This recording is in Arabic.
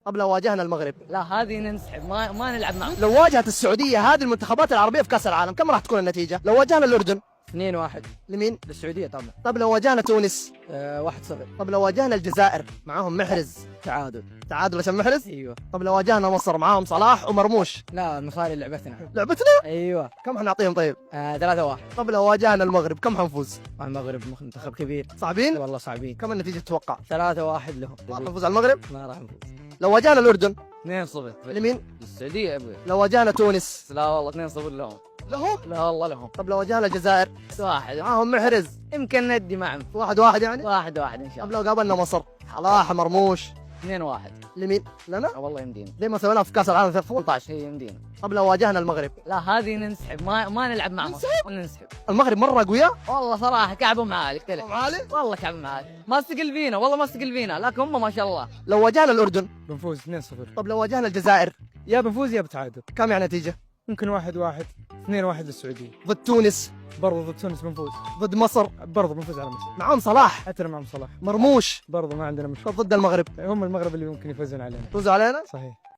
طب لو واجهنا المغرب؟ لا هذه ننسحب، ما نلعب معهم. لو واجهت السعوديه هذه المنتخبات العربيه في كاس العالم كم راح تكون النتيجه؟ لو واجهنا الاردن 2-1 لمين؟ للسعودية طبعا. طب لو واجهنا تونس؟ 1-0 طب لو واجهنا الجزائر معاهم محرز؟ تعادل. تعادل عشان محرز؟ ايوه. طب لو واجهنا مصر معاهم صلاح ومرموش؟ لا المصاري لعبتنا. لعبتنا؟ ايوه. كم حنعطيهم طيب؟ 3-1. طب لو واجهنا المغرب كم حنفوز؟ المغرب منتخب كبير. صعبين؟ والله صعبين. كم النتيجه تتوقع؟ 3-1 لهم. راح نفوز على المغرب؟ ما راح نفوز. لو واجهنا الاردن 2-0 لمين؟ للسعودية يا ابوي. لو واجهنا تونس لا والله 2-0 لهم. لهم؟ لا والله لهم. طب لو واجهنا الجزائر 1 معاهم محرز يمكن ندي معهم. 1-1 يعني؟ 1-1 ان شاء طب الله. لو قابلنا مصر صلاح مرموش 2-1. لمين؟ لنا؟ والله يمدينا. زي ما سويناها في كاس العالم 2018. هي يمدينا. طب لو واجهنا المغرب؟ لا هذه ننسحب، ما نلعب معهم. ننسحب. المغرب مره قويه؟ والله صراحة كعبهم عالي قلت لك. عالي؟ والله كعبهم عالي. ما استقل فينا، والله ما استقل فينا، لكن هم ما شاء الله. لو واجهنا الاردن؟ بنفوز 2-0. طب لو واجهنا الجزائر يا بنفوز يا بتعادل. كم يعني نتيجه؟ ممكن 1-1 2-1 للسعودية. ضد تونس؟ برضو ضد تونس بنفوز. ضد مصر؟ برضو بنفوز على مصر. معاهم صلاح حتى لو معهم صلاح مرموش. برضو ما عندنا مشكلة. طب ضد المغرب هم المغرب اللي ممكن يفوزون علينا. فوزوا علينا؟ صحيح.